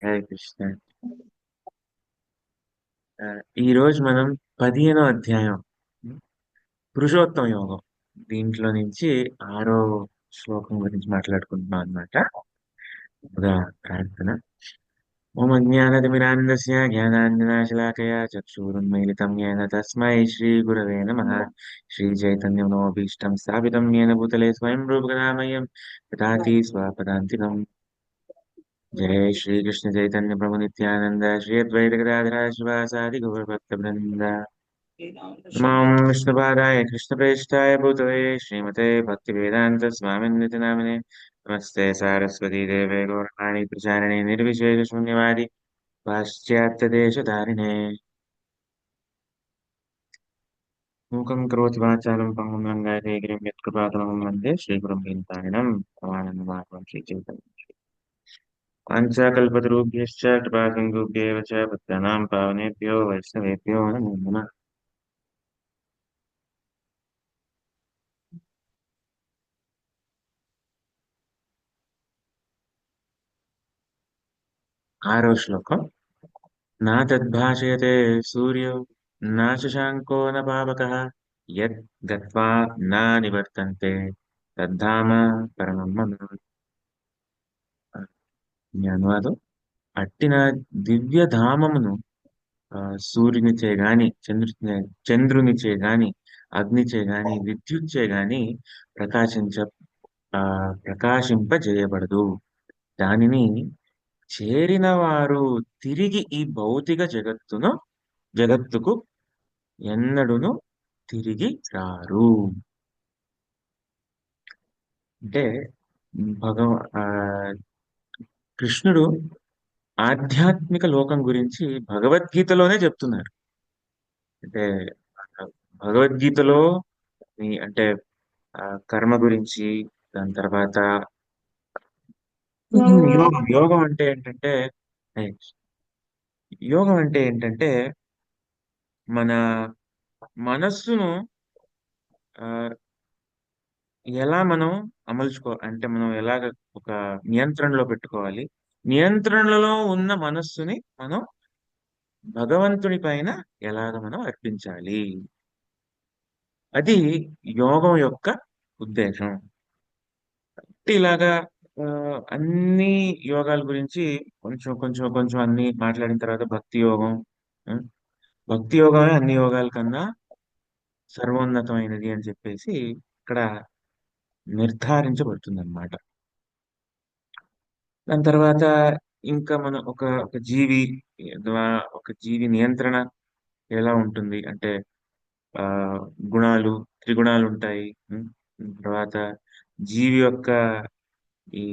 హరే కృష్ణ. ఆ, ఈ రోజు మనం 15వ అధ్యాయం, పురుషోత్తమ యోగం, దీంట్లో నుంచి 6వ శ్లోకం గురించి మాట్లాడుకుంటున్నాం అన్నమాట. ముందుగా ప్రార్థన. ఓం అజ్ఞానతిమిరాంధస్య జ్ఞానాంజనాశలాకయా చక్షురున్మీలితం येन తస్మై శ్రీ గురవే నమః. శ్రీ చైతన్యమనోభీష్టం స్థాపితం येन భూతలే స్వయం రూపకదామయం దదాతి స్వపదాంతికం. जय श्री कृष्ण चैतन्य प्रभु नित्यानंद श्री अद्वैत गदाधर शिवासादि गौर भक्त वृंद। नमो विष्णुपादाय कृष्णप्रेष्ठाय भूतवे श्रीमते भक्ति वेदांत स्वामिन्वित नामिने नमस्ते सारस्वती देवे गौरवाणी प्रचारिणे निर्विशेष शून्यवादी पाश्चात्य देश धारिणे मूकं करोति वाचालं पङ्गुं लङ्घयते गिरिं यत्कृपातमहं वन्दे श्रीगुरुं भीमतारिणं प्रमाणं श्रीचैतन्यम्। वाञ्छाकल्पतरुभ्यश्च कृपासिन्धुभ्येव च पत्राणां पावनेभ्यो वैष्णवेभ्यो नमो नमः। आरो श्लोकम्। न तद्भाषयते सूर्यो न शशाङ्को न पावकः यद् गत्वा न निवर्तन्ते तद्धाम परमं मम। ఈ అనువాదం. అట్టిన దివ్యధామమును సూర్యునిచే గాని చంద్రునిచే గాని అగ్నిచే గాని విద్యుచ్చే గాని ప్రకాశించ ప్రకాశింపజేయబడదు. దానిని చేరిన వారు తిరిగి ఈ భౌతిక జగత్తుకు ఎన్నడును తిరిగి రారు. అంటే భగవ ఆ, కృష్ణుడు ఆధ్యాత్మిక లోకం గురించి భగవద్గీతలోనే చెప్తున్నారు. అంటే ఆ, భగవద్గీతలో అంటే కర్మ గురించి, దాని తర్వాత యోగం అంటే ఏంటంటే ఏ, యోగం అంటే ఏంటంటే మన మనస్సును ఆ, ఎలా మనం అంటే మనం ఎలాగ ఒక నియంత్రణలో పెట్టుకోవాలి. నియంత్రణలో ఉన్న మనస్సుని మనం భగవంతుని పైన ఎలాగ మనం అర్పించాలి. అది యోగం యొక్క ఉద్దేశం. ఇలాగా ఆ, అన్ని యోగాల గురించి కొంచెం కొంచెం కొంచెం అన్ని మాట్లాడిన తర్వాత భక్తి యోగం. ఆ, భక్తి యోగమే అన్ని యోగాల కన్నా సర్వోన్నతమైనది అని చెప్పేసి ఇక్కడ నిర్ధారించబడుతుంది అన్నమాట. దాని తర్వాత ఇంకా మనం ఒక జీవి ఒక జీవి నియంత్రణ ఎలా ఉంటుంది అంటే ఆ గుణాలు, త్రిగుణాలు ఉంటాయి. తర్వాత జీవి యొక్క ఈ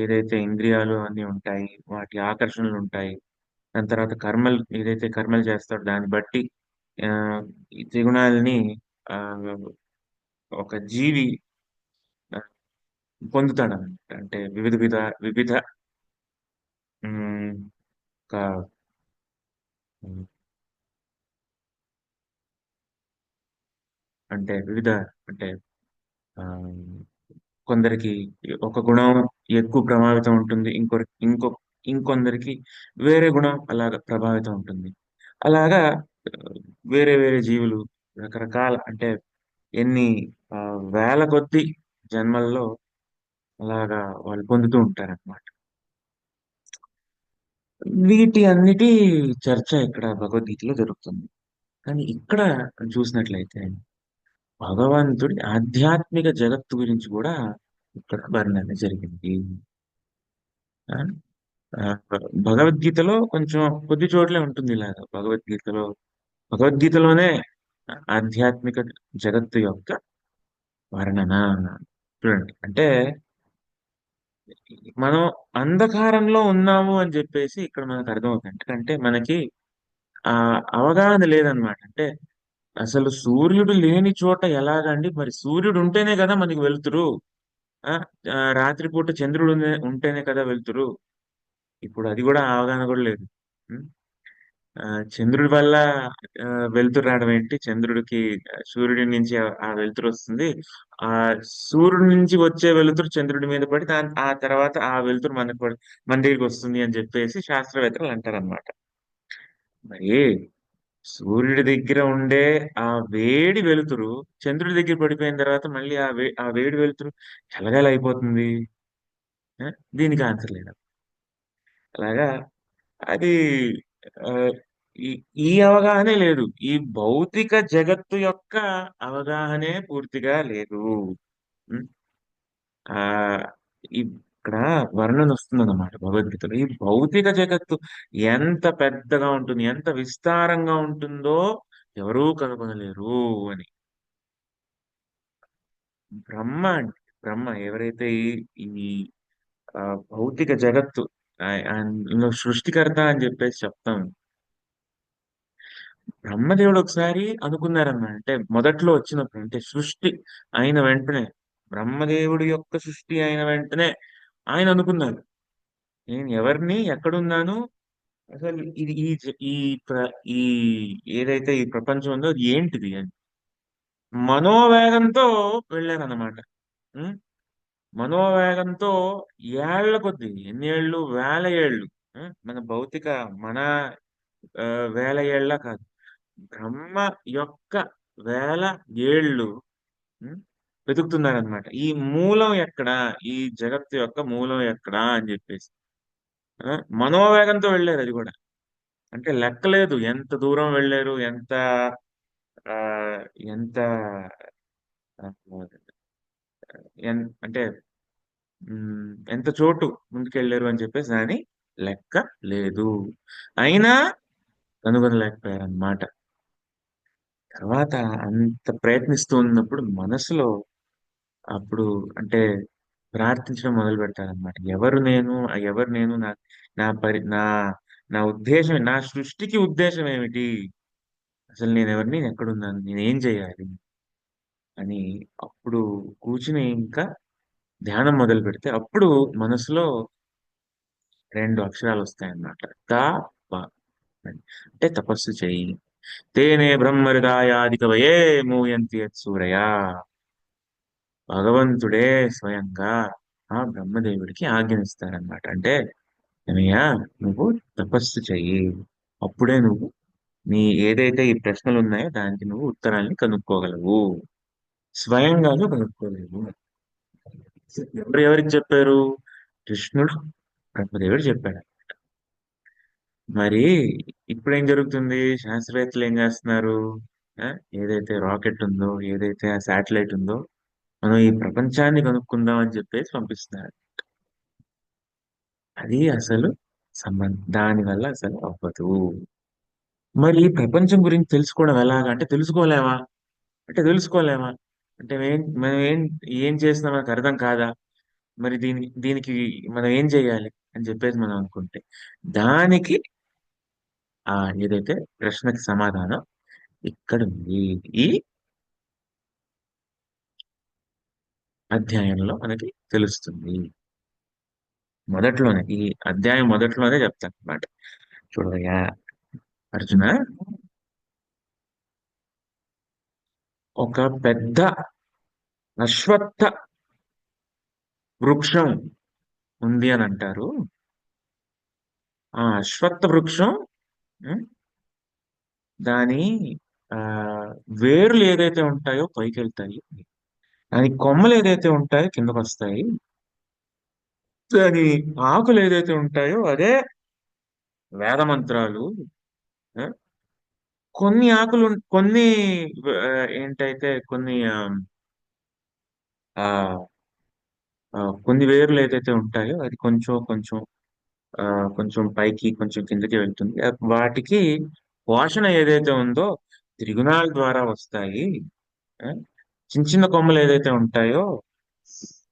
ఏదైతే ఇంద్రియాలు అన్నీ ఉంటాయి, వాటి ఆకర్షణలు ఉంటాయి. దాని తర్వాత కర్మలు, ఏదైతే కర్మలు చేస్తాడో దాన్ని బట్టి ఆ ఈ త్రిగుణాలని ఆ ఒక జీవి ఆ, పొందుతాడన్నమాట. అంటే వివిధ ఉమ్, ఒక ఉమ్, అంటే వివిధ అంటే ఆ, కొందరికి ఒక గుణం ఎక్కువ ప్రభావితం ఉంటుంది, ఇంకొందరికి వేరే గుణం అలాగా ప్రభావితం ఉంటుంది. అలాగా ఆ, వేరే వేరే జీవులు రకరకాల అంటే ఎన్ని ఆ, వేల కొద్ది జన్మల్లో అలాగా వాళ్ళు పొందుతూ ఉంటారన్నమాట. వీటి అన్నిటి చర్చ ఇక్కడ భగవద్గీతలో జరుగుతుంది. కానీ ఇక్కడ చూసినట్లయితే భగవంతుడి ఆధ్యాత్మిక జగత్తు గురించి కూడా ఇక్కడ వర్ణన జరిగింది. ఆ, ఆ, భగవద్గీతలో కొంచెం కొద్ది చోట్లే ఉంటుంది ఇలాగా. భగవద్గీతలోనే ఆధ్యాత్మిక జగత్తు యొక్క వర్ణన. చూడండి, అంటే మనం అంధకారంలో ఉన్నాము అని చెప్పేసి ఇక్కడ మనకు అర్థమవుతుంది. ఎందుకంటే మనకి ఆ అవగాహన లేదనమాట. అంటే అసలు సూర్యుడు లేని చోట ఎలాగండి? మరి సూర్యుడు ఉంటేనే కదా మనకి వెలుతురు. ఆ రాత్రిపూట ఉంటేనే కదా వెలుతురు. ఇప్పుడు అది కూడా అవగాహన కూడా లేదు. ఉం? ఆ చంద్రుడి వల్ల వెలుతురు రావడం ఏంటి? చంద్రుడికి సూర్యుడి నుంచి ఆ వెలుతురు వస్తుంది. ఆ సూర్యుడి నుంచి వచ్చే వెలుతురు చంద్రుడి మీద పడి ఆ తర్వాత ఆ వెలుతురు మన దగ్గరికి వస్తుంది అని చెప్పేసి శాస్త్రవేత్తలు అంటారన్నమాట. మరి సూర్యుడి దగ్గర ఉండే ఆ వేడి వెలుతురు చంద్రుడి దగ్గర పడిపోయిన తర్వాత మళ్ళీ ఆ వేడి వెలుతురు ఎలాగెలా అయిపోతుంది? ఆ, దీనికి ఆన్సర్ లేదు. అలాగా అది ఆ, ఈ ఈ అవగాహనే లేదు. ఈ భౌతిక జగత్తు యొక్క అవగాహనే పూర్తిగా లేదు. ఉం? ఆ ఇక్కడ వర్ణన వస్తుందన్నమాట భగవద్గీతలో. ఈ భౌతిక జగత్తు ఎంత పెద్దగా ఉంటుంది, ఎంత విస్తారంగా ఉంటుందో ఎవరూ కనుగొనలేరు అని. బ్రహ్మ అంటే బ్రహ్మ ఎవరైతే ఈ ఆ, భౌతిక జగత్తు ఆయనలో సృష్టికర్త అని చెప్పేసి చెప్తాం. బ్రహ్మదేవుడు ఒకసారి అనుకున్నారన్నమాట. అంటే మొదట్లో వచ్చినప్పుడు, అంటే సృష్టి అయిన వెంటనే, బ్రహ్మదేవుడి యొక్క సృష్టి అయిన వెంటనే ఆయన అనుకున్నారు, నేను ఎవరిని, ఎక్కడున్నాను, అసలు ఇది ఈ ఏదైతే ఈ ప్రపంచం ఉందో అది ఏంటిది అని మనోవేగంతో వెళ్ళారన్నమాట. ఉం? మనోవేగంతో ఏళ్ల కొద్ది, ఎన్ని ఏళ్ళు, వేల ఏళ్ళు, మన భౌతిక, మన ఆ, వేల ఏళ్ళ కాదు, బ్రహ్మ యొక్క వేల ఏళ్ళు ఉం, వెతుకుతున్నారనమాట. ఈ మూలం ఎక్కడా, ఈ జగత్తు యొక్క మూలం ఎక్కడా అని చెప్పేసి ఆ, మనోవేగంతో వెళ్ళారు. అది కూడా అంటే లెక్కలేదు ఎంత దూరం వెళ్ళారు, ఆ ఎంత ఆ, అంటే ఎంత చోటు ముందుకెళ్ళారు అని చెప్పేసి దాని లెక్క లేదు. అయినా కనుగొనలేకపోయారన్నమాట. తర్వాత అంత ప్రయత్నిస్తూ ఉన్నప్పుడు మనసులో అప్పుడు అంటే ప్రార్థించడం మొదలు పెడతారనమాట. ఎవరు నేను, నా నా పరి నా నా ఉద్దేశం, నా సృష్టికి ఉద్దేశం ఏమిటి, అసలు నేను ఎవరిని, నేను ఎక్కడున్నాను, నేను ఏం చేయాలి అని అప్పుడు కూర్చుని ఇంకా ధ్యానం మొదలు పెడితే అప్పుడు మనసులో రెండు అక్షరాలు వస్తాయన్నమాట. తా ప అని. అంటే తపస్సు చెయ్యి. తేనే బ్రహ్మహృదాయాది కవయే మూయంతి యత్సూరయ. భగవంతుడే స్వయంగా ఆ బ్రహ్మదేవుడికి ఆజ్ఞనిస్తారనమాట. అంటే ఏమయ్యా, నువ్వు తపస్సు చెయ్యి. అప్పుడే నువ్వు నీ ఏదైతే ఈ ప్రశ్నలు ఉన్నాయో దానికి నువ్వు ఉత్తరాల్ని కనుక్కోగలవు. స్వయంగా నువ్వు కనుక్కోలేవు. ఎవరికి చెప్పారు? కృష్ణుడు బ్రహ్మదేవుడు చెప్పాడు. మరి ఇప్పుడు ఏం జరుగుతుంది? శాస్త్రవేత్తలు ఏం చేస్తున్నారు? ఆ, ఏదైతే రాకెట్ ఉందో, ఏదైతే ఆ శాటిలైట్ ఉందో, మనం ఈ ప్రపంచాన్ని కనుక్కుందాం అని చెప్పేసి పంపిస్తున్నారు. అది అసలు దాని వల్ల అసలు అవ్వదు. మరి ఈ ప్రపంచం గురించి తెలుసుకోవడం ఎలాగా? అంటే తెలుసుకోలేమా? తెలుసుకోలేమా? అంటే మనం ఏం చేసినా మనకు అర్థం కాదా? మరి దీనికి మనం ఏం చేయాలి అని చెప్పేసి మనం అనుకుంటే దానికి ఆ ఏదైతే ప్రశ్నకి సమాధానం ఇక్కడ ఉంది. ఈ అధ్యాయంలో మనకి తెలుస్తుంది. ఈ అధ్యాయం మొదట్లోనే చెప్తాను అన్నమాట. చూడయా అర్జున, ఒక పెద్ద అశ్వత్థ వృక్షం ఉంది అని అంటారు. ఆ అశ్వత్థ వృక్షం ఉం, దాని ఆ వేర్లు ఏదైతే ఉంటాయో పైకి వెళ్తాయి, దాని కొమ్మలు ఏదైతే ఉంటాయో కిందకు వస్తాయి, దాని ఆకులు ఏదైతే ఉంటాయో అదే వేద మంత్రాలు. ఆ, కొన్ని ఆకులు కొన్ని ఆ, ఏంటైతే కొన్ని ఆ కొన్ని వేర్లు ఏదైతే ఉంటాయో అది కొంచెం కొంచెం ఆ, కొంచెం పైకి కొంచెం కిందకి వెళ్తుంది. వాటికి పోషణ ఏదైతే ఉందో త్రిగుణాల ద్వారా వస్తాయి. ఆ, చిన్న చిన్న కొమ్మలు ఏదైతే ఉంటాయో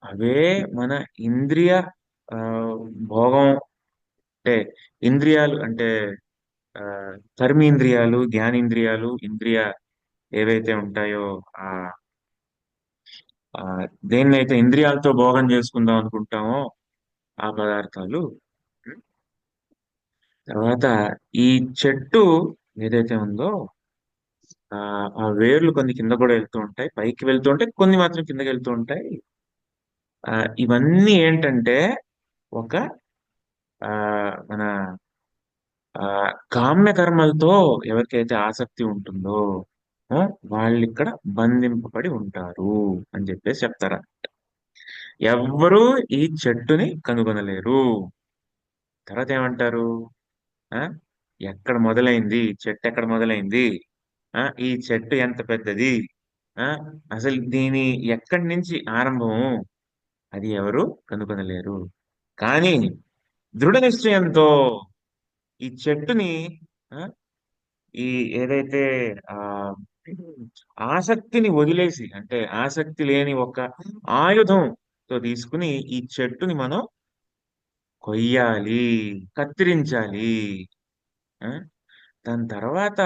అవే మన ఇంద్రియ ఆ, భోగం, అంటే ఇంద్రియాలు అంటే ఆ, కర్మేంద్రియాలు, జ్ఞానేంద్రియాలు, ఏవైతే ఉంటాయో ఆ ఆ దేన్నైతే ఇంద్రియాలతో భోగం చేసుకుందాం అనుకుంటామో ఆ పదార్థాలు. తర్వాత ఈ చెట్టు ఏదైతే ఉందో ఆ ఆ వేర్లు కొన్ని కింద కూడా వెళ్తూ ఉంటాయి, పైకి వెళ్తూ ఉంటాయి, కొన్ని మాత్రం కిందకి వెళ్తూ ఉంటాయి. ఆ ఇవన్నీ ఏంటంటే ఒక ఆ మన ఆ కామ్య కర్మలతో ఎవరికైతే ఆసక్తి ఉంటుందో ఆ, వాళ్ళు ఇక్కడ బంధింపబడి ఉంటారు అని చెప్పేసి చెప్తారా. ఎవ్వరూ ఈ చెట్టుని కనుగొనలేరు. తర్వాత ఏమంటారు? ఆ ఎక్కడ మొదలైంది చెట్టు, ఎక్కడ మొదలైంది, ఈ చెట్టు ఎంత పెద్దది, ఆ అసలు దీని ఎక్కడి నుంచి ఆరంభము, అది ఎవరు కనుగొనలేరు. కానీ దృఢ నిశ్చయంతో ఈ చెట్టుని ఆ ఈ ఏదైతే ఆ ఆసక్తిని వదిలేసి, అంటే ఆసక్తి లేని ఒక ఆయుధంతో తీసుకుని ఈ చెట్టుని మనం కొయ్యాలి, కత్తిరించాలి. ఆ దాని తర్వాత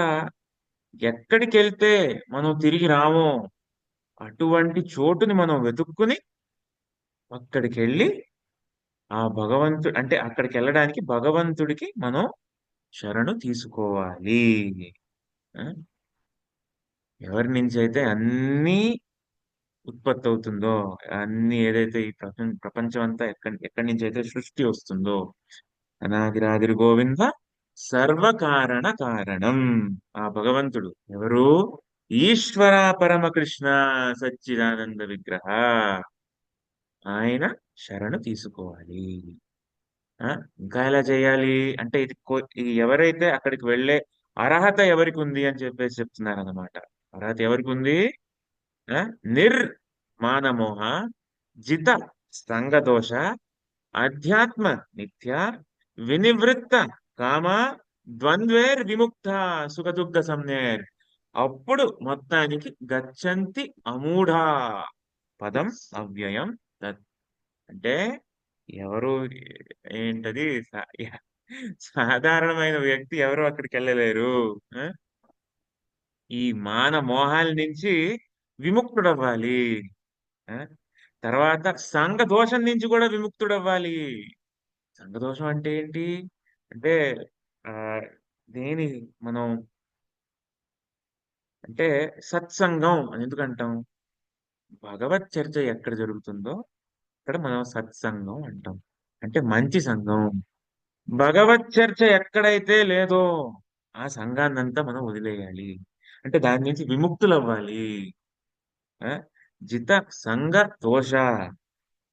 ఎక్కడికి వెళ్తే మనం తిరిగి రామో అటువంటి చోటుని మనం వెతుక్కుని అక్కడికి వెళ్ళి ఆ భగవంతుడు, అంటే అక్కడికి వెళ్ళడానికి భగవంతుడికి మనం శరణు తీసుకోవాలి. ఆ? ఎవరి నుంచి అయితే అన్నీ ఉత్పత్తి అవుతుందో, అన్ని ఏదైతే ఈ ప్రపంచం అంతా ఎక్కడి నుంచి అయితే సృష్టి వస్తుందో, అనాదిరాదిరి గోవింద సర్వకారణ కారణం ఆ భగవంతుడు ఎవరు? ఈశ్వర పరమకృష్ణ సచ్చిదానంద విగ్రహ. ఆయన శరణు తీసుకోవాలి. ఆ ఇంకా ఎలా చేయాలి అంటే ఇది ఎవరైతే అక్కడికి వెళ్ళే అర్హత ఎవరికి ఉంది అని చెప్పేసి చెప్తున్నారు అన్నమాట. అర్హత ఎవరికి ఉంది? ఆ నిర్ మానమోహ జిత సంగదోష అధ్యాత్మ నిత్య వినివృత్త కామ ద్వంద్వేర్ విముక్త సుఖదుగ్ధ సంజ్ఞేర్. అప్పుడు మొత్తానికి గచ్చంతి అమూఢ పదం అవ్యయం తత్. అంటే ఎవరు ఏంటది సాధారణమైన వ్యక్తి ఎవరు అక్కడికి వెళ్ళలేరు. ఆ? ఈ మాన మోహాల నుంచి విముక్తుడవ్వాలి. ఆ? తర్వాత సంఘ దోషం నుంచి కూడా విముక్తుడవ్వాలి. సంఘ దోషం అంటే ఏంటి? అంటే ఆ దేని మనం అంటే సత్సంగం అని ఎందుకంటాం? భగవత్ చర్చ ఎక్కడ జరుగుతుందో అక్కడ మనం సత్సంగం అంటాం, అంటే మంచి సంఘం. భగవత్ చర్చ ఎక్కడైతే లేదో ఆ సంఘాన్నంతా మనం వదిలేయాలి, అంటే దాని నుంచి విముక్తులు అవ్వాలి. ఆ? జిత సంఘ దోష.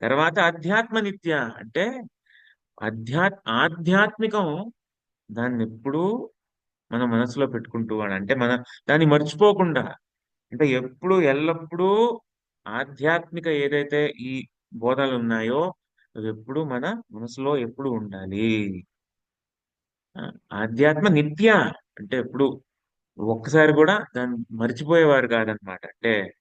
తర్వాత అధ్యాత్మ నిత్య, అంటే ఆధ్యాత్మికం దాన్ని ఎప్పుడూ మన మనసులో పెట్టుకుంటూ వాడు, అంటే మన దాన్ని మర్చిపోకుండా, అంటే ఎప్పుడు ఎల్లప్పుడూ ఆధ్యాత్మిక ఏదైతే ఈ బోధనలు ఉన్నాయో అవి ఎప్పుడు మన మనసులో ఎప్పుడు ఉండాలి. ఆ, ఆధ్యాత్మ నిత్య, అంటే ఎప్పుడు ఒక్కసారి కూడా దాన్ని మర్చిపోయేవారు కాదనమాట. అంటే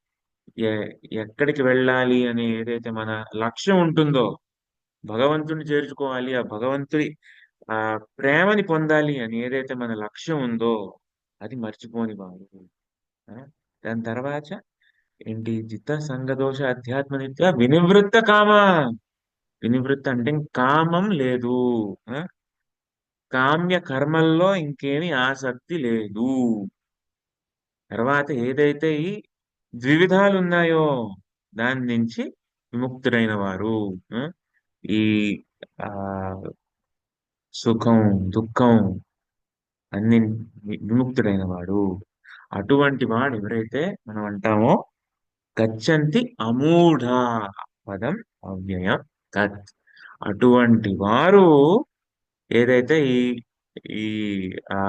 ఎ- ఎక్కడికి వెళ్ళాలి అని ఏదైతే మన లక్ష్యం ఉంటుందో, భగవంతుని చేర్చుకోవాలి, ఆ భగవంతుడి ఆ ప్రేమని పొందాలి అని ఏదైతే మన లక్ష్యం ఉందో అది మర్చిపోని వాడు. ఆ, దాని తర్వాత ఏంటి? జిత సంగదోష అధ్యాత్మ నిత్య వినివృత్త కామ. వినివృత్త అంటే ఇంక కామం లేదు. ఆ, కామ్య కర్మల్లో ఇంకేమి ఆసక్తి లేదు. తర్వాత ఏదైతే ఈ ద్వివిధాలు ఉన్నాయో దాని నుంచి విముక్తుడైన వారు. ఆ, ఈ ఆ సుఖం, దుఃఖం అన్ని విముక్తుడైన వాడు. అటువంటి వాడు ఎవరైతే మనం అంటామో గచ్చంతి అమూఢ పదం అవ్యయం తత్. అటువంటి వారు ఏదైతే ఈ ఈ ఆ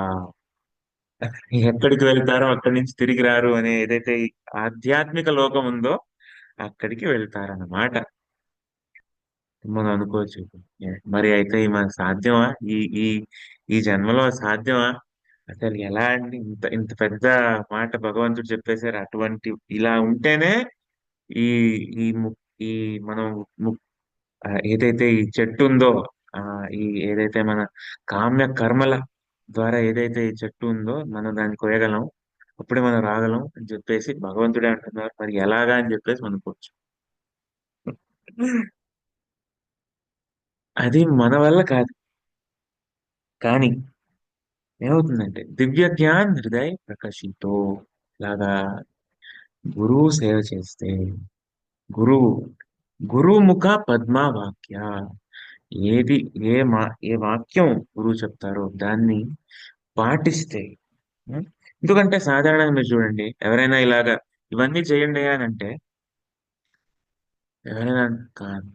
ఎక్కడికి వెళ్తారో అక్కడి నుంచి తిరిగి రారు అనే ఏదైతే ఈ ఆధ్యాత్మిక లోకం ఉందో అక్కడికి వెళ్తారన్నమాట. మనం అనుకోవచ్చు, మరి అయితే ఈ మనకు సాధ్యమా? ఈ ఈ ఈ జన్మలో సాధ్యమా? అసలు ఎలా అండి ఇంత ఇంత పెద్ద మాట భగవంతుడు చెప్పేశారు. అటువంటి ఇలా ఉంటేనే ఈ ఈ ము- ఈ మనం ఏదైతే ఈ చెట్టు ఉందో, ఆ ఈ ఏదైతే మన కామ్య కర్మల ద్వారా ఏదైతే ఈ చెట్టు ఉందో మనం దాన్ని కోయగలం, అప్పుడే మనం రాగలం అని చెప్పేసి భగవంతుడే అంటున్నారు. మరి ఎలాగా అని చెప్పేసి మనకోవచ్చు. అది మన వల్ల కాదు. కానీ ఏమవుతుందంటే దివ్య జ్ఞాన్ హృదయ్ ప్రకాశితో లాగా గురువు సేవ చేస్తే గురువు గురుముఖ పద్మవాక్య ఏది ఏ వాక్యం గురువు చెప్తారో దాన్ని పాటిస్తే ఉం? ఎందుకంటే సాధారణంగా మీరు చూడండి ఎవరైనా ఇలాగా ఇవన్నీ చేయండి అని అంటే ఎవరైనా కాదు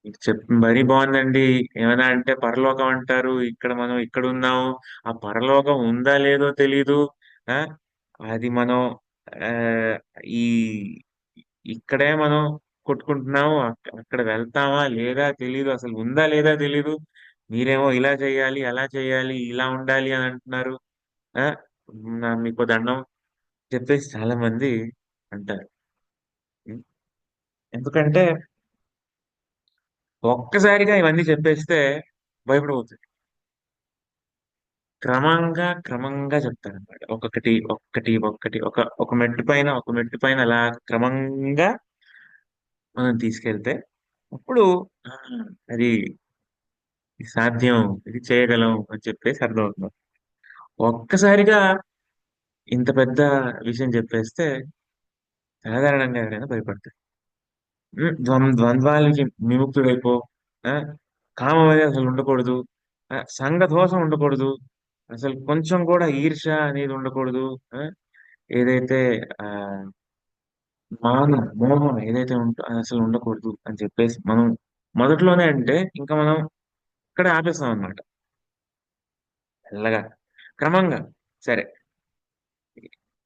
మీకు మరీ బాగుందండి ఏమైనా అంటే పరలోకం అంటారు ఇక్కడ మనం ఇక్కడ ఉన్నాము ఆ పరలోకం ఉందా లేదో తెలీదు ఆ అది మనం ఆ ఈ ఇక్కడే మనం కొట్టుకుంటున్నాము అక్కడ వెళ్తామా లేదా తెలీదు అసలు ఉందా లేదా తెలీదు మీరేమో ఇలా చేయాలి అలా చేయాలి ఇలా ఉండాలి అని అంటున్నారు ఆ మీకు దండం చెప్పేసి చాలా మంది అంటారు ఉం? ఎందుకంటే ఒక్కసారిగా ఇవన్నీ చెప్పేస్తే భయపడిపోతుంది క్రమంగా క్రమంగా చెప్తారన్నమాట ఒక్కొక్కటి ఒక్కటి ఒక్కటి ఒక మెట్టు పైన ఒక మెట్టు పైన అలా క్రమంగా మనం తీసుకెళ్తే అప్పుడు ఆ, అది సాధ్యం ఇది చేయగలం అని చెప్పేసి అర్థమవుతుంది ఒక్కసారిగా ఇంత పెద్ద విషయం చెప్పేస్తే సాధారణంగా ఎవరైనా భయపడతారు ద్వంద్వాలకి విముక్తుడైపో ఆ, కామం అనేది అసలు ఉండకూడదు సంఘ దోషం ఉండకూడదు అసలు కొంచెం కూడా ఈర్ష్య అనేది ఉండకూడదు ఆ, ఏదైతే ఆ మోహం ఏదైతే ఉంటో అది అసలు ఉండకూడదు అని చెప్పేసి మనం మొదట్లోనే అంటే ఇంకా మనం ఇక్కడ ఆపేస్తాం అనమాట మెల్లగా క్రమంగా సరే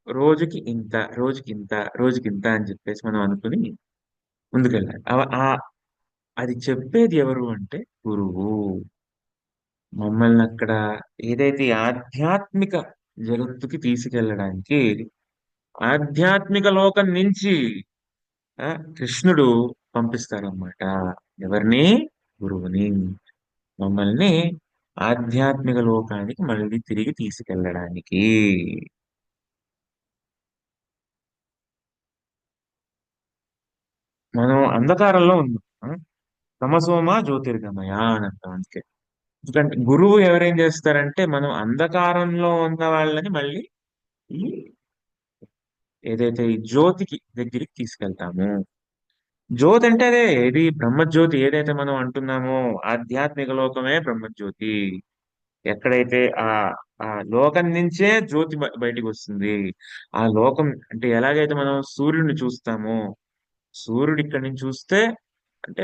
రోజుకి ఇంత రోజుకి ఇంత అని చెప్పేసి మనం అనుకుని ముందుకెళ్ళాలి అది చెప్పేది ఎవరు అంటే గురువు మమ్మల్ని అక్కడ ఏదైతే ఈ ఆధ్యాత్మిక జగత్తుకి తీసుకెళ్ళడానికి ఆధ్యాత్మిక లోకం నుంచి ఆ, కృష్ణుడు పంపిస్తారన్నమాట ఎవరిని గురువుని మమ్మల్ని ఆధ్యాత్మిక లోకానికి మళ్ళీ తిరిగి తీసుకెళ్ళడానికి మనం అంధకారంలో ఉన్నాం తమసోమ జ్యోతిర్గమయ అని అంటాం అందుకే ఎందుకంటే గురువు ఎవరేం చేస్తారంటే మనం అంధకారంలో ఉన్న వాళ్ళని మళ్ళీ ఈ ఏదైతే ఈ జ్యోతికి దగ్గరికి తీసుకెళ్తాము జ్యోతి అంటే అదే ఏది బ్రహ్మజ్యోతి ఏదైతే మనం అంటున్నామో ఆధ్యాత్మిక లోకమే బ్రహ్మజ్యోతి ఎక్కడైతే ఆ లోకం నుంచే జ్యోతి బయటికి వస్తుంది ఆ లోకం అంటే ఎలాగైతే మనం సూర్యుడిని చూస్తామో సూర్యుడు ఇక్కడి నుంచి చూస్తే అంటే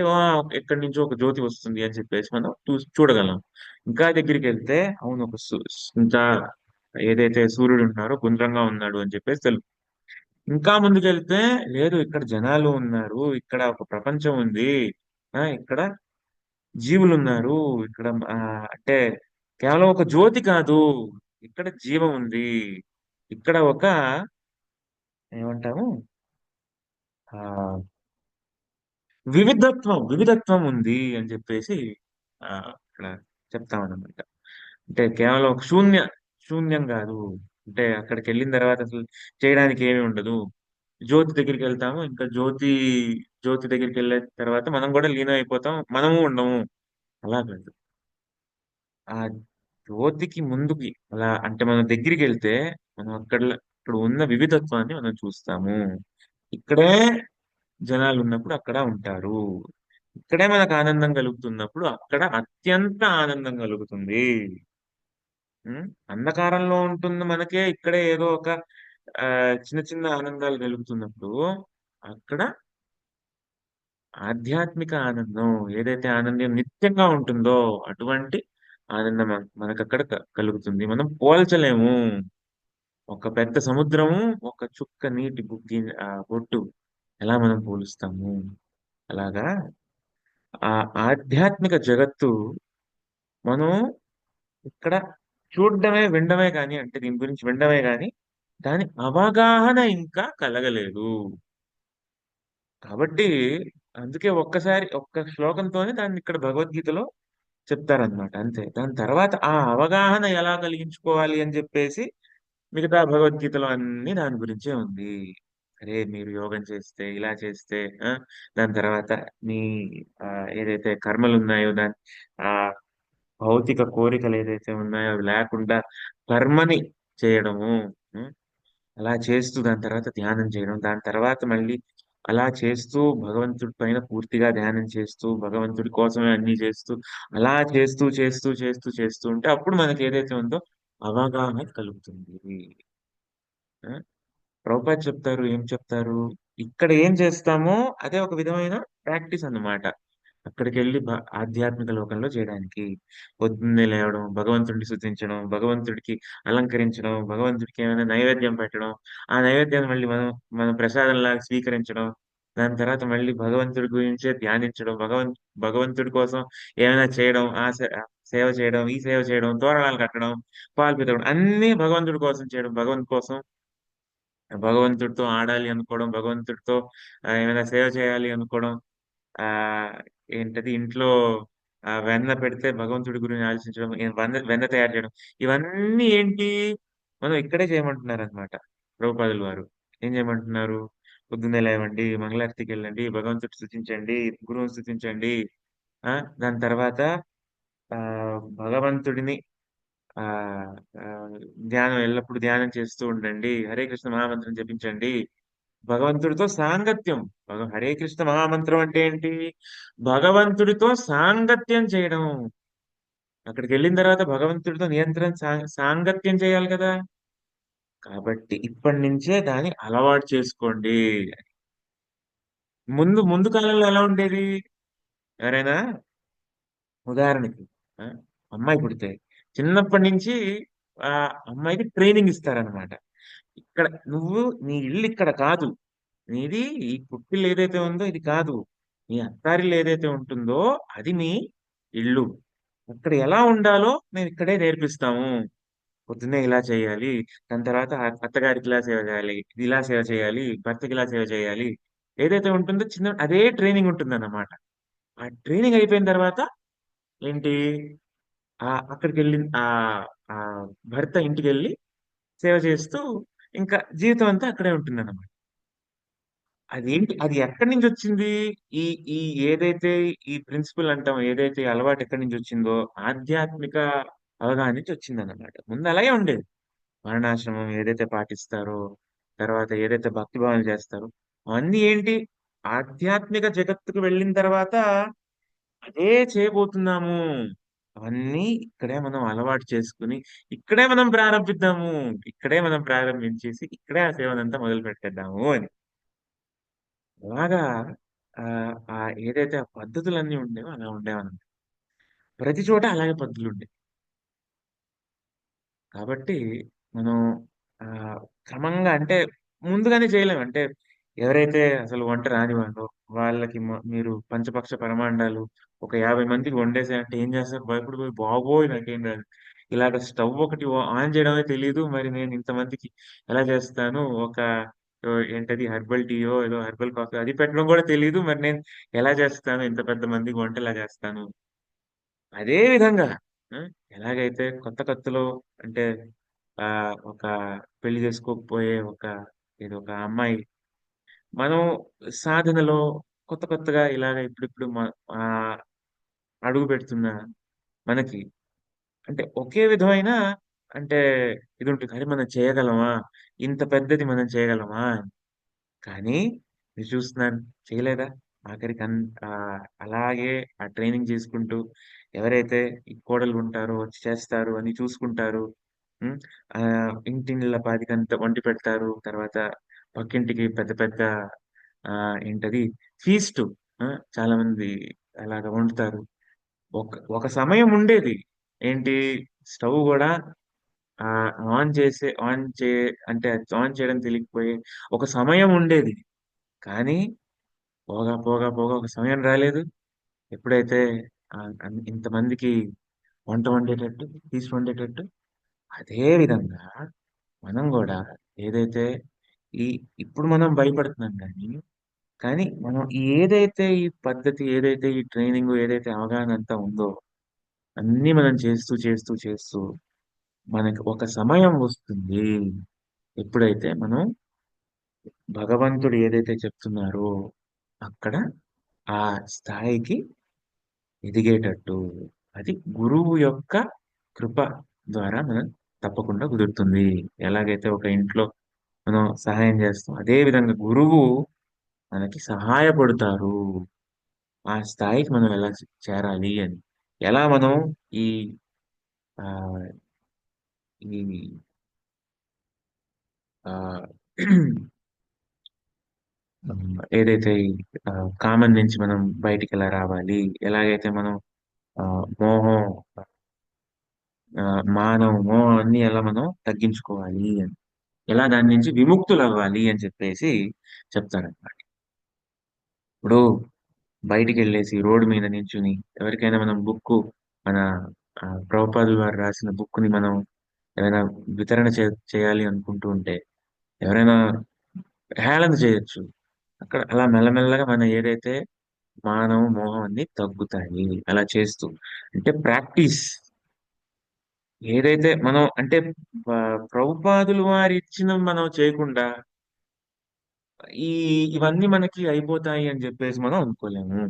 ఎక్కడి నుంచో ఒక జ్యోతి వస్తుంది అని చెప్పేసి మనం చూడగలం ఇంకా దగ్గరికి వెళ్తే అవును ఇంకా ఏదైతే సూర్యుడు ఉన్నారో గుండ్రంగా ఉన్నాడు అని చెప్పేసి ఇంకా ముందుకెళ్తే లేదు ఇక్కడ జనాలు ఉన్నారు ఇక్కడ ఒక ప్రపంచం ఉంది ఇక్కడ జీవులు ఉన్నారు ఇక్కడ అంటే కేవలం ఒక జ్యోతి కాదు ఇక్కడ జీవం ఉంది ఇక్కడ ఒక ఏమంటాము ఆ వివిధత్వం ఉంది అని చెప్పేసి ఇక్కడ చెప్తామన్నమాట అంటే కేవలం ఒక శూన్యం కాదు అంటే అక్కడికి వెళ్ళిన తర్వాత అసలు చేయడానికి ఏమీ ఉండదు జ్యోతి దగ్గరికి వెళ్తాము ఇంకా జ్యోతి దగ్గరికి వెళ్ళిన తర్వాత మనం కూడా లీనం అయిపోతాం మనము ఉండము అలా కాదు ఆ జ్యోతికి ముందుకి అలా అంటే మనం దగ్గరికి వెళ్తే మనం ఇక్కడ ఉన్న వివిధత్వాన్ని మనం చూస్తాము ఇక్కడే జనాలు ఉన్నప్పుడు అక్కడ ఉంటారు ఇక్కడే మనకు ఆనందం కలుగుతున్నప్పుడు అక్కడ అత్యంత ఆనందం కలుగుతుంది ఉం? అంధకారంలో ఉంటున్న మనకే ఇక్కడే ఏదో ఒక ఆ చిన్న చిన్న ఆనందాలు కలుగుతున్నప్పుడు అక్కడ ఆధ్యాత్మిక ఆనందం ఏదైతే ఆనందం నిత్యంగా ఉంటుందో అటువంటి ఆనందం మనకు అక్కడ కలుగుతుంది మనం పోల్చలేము ఒక పెద్ద సముద్రము ఒక చుక్క నీటి బొట్టు ఎలా మనం పోలుస్తాము అలాగా ఆ ఆధ్యాత్మిక జగత్తు మనం ఇక్కడ చూడడమే వినడమే కానీ అంటే దీని గురించి వినడమే కానీ దాని అవగాహన ఇంకా కలగలేదు కాబట్టి అందుకే ఒక్కసారి ఒక్క శ్లోకంతోనే దాన్ని ఇక్కడ భగవద్గీతలో చెప్తారనమాట అంతే దాని తర్వాత ఆ అవగాహన ఎలా కలిగించుకోవాలి అని చెప్పేసి మిగతా భగవద్గీతలో అన్ని దాని గురించే ఉంది అరే మీరు యోగం చేస్తే ఇలా చేస్తే ఆ, దాని తర్వాత మీ ఆ, ఏదైతే కర్మలు ఉన్నాయో దాని భౌతిక కోరికలు ఏదైతే ఉన్నాయో అవి లేకుండా కర్మని చేయడము. ఉమ్, అలా చేస్తూ దాని తర్వాత ధ్యానం చేయడం. దాని తర్వాత మళ్ళీ అలా చేస్తూ భగవంతుడి పైన పూర్తిగా ధ్యానం చేస్తూ భగవంతుడి కోసమే అన్ని చేస్తూ అలా చేస్తూ చేస్తూ చేస్తూ చేస్తూ ఉంటే అప్పుడు మనకి ఏదైతే ఉందో అవగాహన కలుగుతుంది. ఆ? ప్రభుపాద్ చెప్తారు, ఏం చెప్తారు, ఇక్కడ ఏం చేస్తామో అదే ఒక విధమైన ప్రాక్టీస్ అన్నమాట. అక్కడికి వెళ్ళి ఆధ్యాత్మిక లోకంలో చేయడానికి పొద్దున్నే లేవడం, భగవంతుడిని స్తుతించడం, భగవంతుడికి అలంకరించడం, భగవంతుడికి ఏమైనా నైవేద్యం పెట్టడం, ఆ నైవేద్యాన్ని మళ్ళీ మనం మనం ప్రసాదంలాగా స్వీకరించడం, దాని తర్వాత మళ్ళీ భగవంతుడి గురించే ధ్యానించడం, భగవంతుడి కోసం ఏమైనా చేయడం, ఆ సేవ చేయడం, ఈ సేవ చేయడం, తోరణాలు కట్టడం, పాలు పితకడం, అన్ని భగవంతుడి కోసం చేయడం, భగవంతుడి కోసం భగవంతుడితో ఆడాలి అనుకోవడం, భగవంతుడితో ఏమైనా సేవ చేయాలి అనుకోవడం, ఆ ఏంటది ఇంట్లో వెన్న పెడితే భగవంతుడి గురించి ఆలోచించడం, వెన్న తయారు చేయడం, ఇవన్నీ ఏంటి మనం ఇక్కడే చేయమంటున్నారు అనమాట. ప్రభుపాదులు వారు ఏం చేయమంటున్నారు? పొద్దున్నే లేవండి, మంగళారతికి వెళ్ళండి, భగవంతుడి స్తుతించండి, గురువుని స్తుతించండి. ఆ దాని తర్వాత ఆ భగవంతుడిని ఆ ఆ, ధ్యానం ఎల్లప్పుడూ ధ్యానం చేస్తూ ఉండండి, హరే కృష్ణ మహామంత్రం జపించండి, భగవంతుడితో సాంగత్యం. హరే కృష్ణ మహామంత్రం అంటే ఏంటి? భగవంతుడితో సాంగత్యం చేయడం. అక్కడికి వెళ్ళిన తర్వాత భగవంతుడితో నిరంతరం సాంగత్యం చేయాలి కదా. కాబట్టి ఇప్పటి నుంచే దాన్ని అలవాటు చేసుకోండి. ముందు ముందు కాలంలో ఎలా ఉండేది? ఎవరైనా ఉదాహరణకి ఆ, అమ్మాయి పుడితే చిన్నప్పటి నుంచి ఆ అమ్మాయికి ట్రైనింగ్ ఇస్తారనమాట. ఇక్కడ నువ్వు నీ ఇల్లు ఇక్కడ కాదు, నీది ఈ పుట్టిల్లు ఏదైతే ఉందో ఇది కాదు, నీ అత్తారిల్లు ఏదైతే ఉంటుందో అది నీ ఇల్లు. అక్కడ ఎలా ఉండాలో మేము ఇక్కడే నేర్పిస్తాము. పొద్దున్నే ఇలా చేయాలి, దాని తర్వాత అత్తగారికి ఇలా సేవ చేయాలి, ఇది ఇలా సేవ చేయాలి, భర్తకి ఇలా సేవ చేయాలి, ఏదైతే ఉంటుందో చిన్న అదే ట్రైనింగ్ ఉంటుంది అన్నమాట. ఆ ట్రైనింగ్ అయిపోయిన తర్వాత ఏంటి? అక్కడికి వెళ్ళి ఆ భర్త ఇంటికి వెళ్ళి సేవ చేస్తూ ఇంకా జీవితం అంతా అక్కడే ఉంటుంది. అదేంటి, అది ఎక్కడి నుంచి వచ్చింది? ఈ ఈ ఏదైతే ఈ ప్రిన్సిపల్ అంటాం, ఏదైతే ఈ అలవాటు ఎక్కడి నుంచి వచ్చిందో ఆధ్యాత్మిక అవగాహన నుంచి వచ్చింది అన్నమాట. ముందు అలాగే ఉండేది. వర్ణాశ్రమం ఏదైతే పాటిస్తారో, తర్వాత ఏదైతే భక్తి భావన చేస్తారో అవన్నీ ఏంటి, ఆధ్యాత్మిక జగత్తుకు వెళ్ళిన తర్వాత అదే చేయబోతున్నాము. అవన్నీ ఇక్కడే మనం అలవాటు చేసుకుని ఇక్కడే మనం ప్రారంభిద్దాము, ఇక్కడే మనం ప్రారంభించేసి ఇక్కడే ఆ సేవనంతా మొదలు పెట్టేద్దాము అని. అలాగా ఏదైతే ఆ పద్ధతులన్నీ ఉండేవో అలా ఉండేవన్నమాట. ప్రతి చోట అలాగే పద్ధతులుండేవి. కాబట్టి మనం క్రమంగా అంటే ముందుగానే చేయలేము. అంటే ఎవరైతే అసలు వంట రాని వాళ్ళో వాళ్ళకి మీరు పంచపక్ష పరమాండాలు ఒక 50 మందికి వండేసేయంటే ఏం చేస్తారు? భయపడిపోయి బాబోయ్! నాకేం రాదు. ఇలాగ స్టవ్ ఒకటి ఆన్ చేయడమే తెలీదు. మరి నేను ఇంతమందికి ఎలా చేస్తాను? ఒక ఏంటది హెర్బల్ టీయో ఏదో హెర్బల్ కాఫీ అది పెట్టడం కూడా తెలీదు. మరి నేను ఎలా చేస్తాను? ఇంత పెద్ద మందికి వంట ఎలా చేస్తాను? అదే విధంగా ఆ! ఎలాగైతే కొత్త కొత్తలో అంటే ఒక పెళ్లి చేసుకోకపోయే ఏదో ఒక అమ్మాయి మనం సాధనలో కొత్త కొత్తగా ఇలాగ ఇప్పుడిప్పుడు ఆహ్, అడుగు పెడుతున్న మనకి అంటే ఒకే విధమైన అంటే ఇది ఉంటుంది. అరే! మనం చేయగలమా? ఇంత పెద్దది మనం చేయగలమా? కానీ మీరు చూస్తున్నారు చేయలేదా? ఆఖరికి అలాగే ఆ ట్రైనింగ్ చేసుకుంటూ ఎవరైతే ఈ కోడలుంటారో వచ్చి చేస్తారు, అన్ని చూసుకుంటారు. హ్మ్. ఇంటిల్లపాదికంతా వండి పెడతారు. తర్వాత పక్కింటికి పెద్ద పెద్ద ఏంటది ఫీస్టు. ఆ! చాలా మంది అలాగా వండుతారు. ఒక ఒక సమయం ఉండేది. ఏంటి స్టవ్ గూడా ఆన్ చేసే ఆన్ చే అంటే ఆన్ చేయడం తెలియకపోయే ఒక సమయం ఉండేది. కానీ పోగా, పోగా, పోగా ఒక సమయం రాలేదు. ఎప్పుడైతే ఇంతమందికి వంట వండేటట్టు, తీసి వండేటట్టు, అదే విధంగా మనం గూడా ఏదైతే ఈ ఇప్పుడు మనం భయపడుతున్నాం కానీ మనం ఏదైతే ఈ పద్ధతి, ఏదైతే ఈ ట్రైనింగు, ఏదైతే అవగాహన అంతా ఉందో, అన్నీ మనం చేస్తూ, చేస్తూ, చేస్తూ మనకి ఒక సమయం వస్తుంది. ఎప్పుడైతే మనం భగవంతుడు ఏదైతే చెప్తున్నారో అక్కడ ఆ స్థాయికి ఎదిగేటట్టు. అది గురువు యొక్క కృప ద్వారా మనం తప్పకుండా కుదురుతుంది. ఎలాగైతే ఒక ఇంట్లో మనం సహాయం చేస్తాం, అదే విధంగా గురువు మనకి సహాయపడతారు. ఆ స్థాయికి మనం ఎలా చేరాలి అని. ఎలా మనం ఈ ఆహ్, ఈ ఆహ్, ఏదైతే ఈ కామం నుంచి మనం బయటికెలా రావాలి? ఎలాగైతే మనం మోహం మానం, మోహాన్ని ఎలా మనం తగ్గించుకోవాలి అని. ఎలా దాని నుంచి విముక్తులవ్వాలి అని చెప్పేసి చెప్తారనమాట. ఇప్పుడు బయటికెళ్ళేసి రోడ్డు మీద నించొని ఎవరికైనా మనం మన ప్రభుపాదులు వారు రాసిన బుక్కుని మనం ఏమైనా వితరణ చేయాలి అనుకుంటూ ఉంటే ఎవరైనా హేళన చేయొచ్చు. అక్కడ అలా మెల్లమెల్లగా మనం ఏదైతే మానం, మోహం అన్నీ తగ్గుతాయి. అలా చేస్తూ. అంటే ప్రాక్టీస్ ఏదైతే మనం అంటే ప్రభుపాదులు వారిచ్చినవి మనం చేయకుండా ఈ ఇవన్నీ మనకి అయిపోతాయి అని జెప్పేసి మనం అనుకోలేము.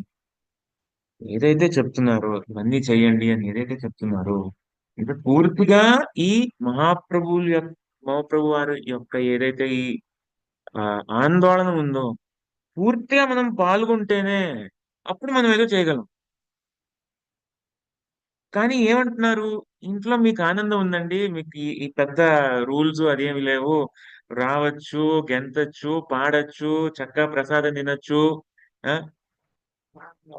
ఏదైతే చెప్తున్నారో ఇవన్నీ చేయండి అని ఏదైతే చెప్తున్నారో, అంటే పూర్తిగా ఈ మహాప్రభు వారి యొక్క ఏదైతే ఈ ఆందోళన ఉందో, పూర్తిగా మనం పాల్గొంటేనే అప్పుడు మనం ఏదో చేయగలం. కానీ ఏమంటున్నారు, ఇంట్లో మీకు ఆనందం ఉందండి. మీకు ఈ ఈ పెద్ద రూల్స్ అదేమి లేవు. రావచ్చు, గెంతొచ్చు, పాడొచ్చు, చక్కగా ప్రసాదం తినొచ్చు. ఆ!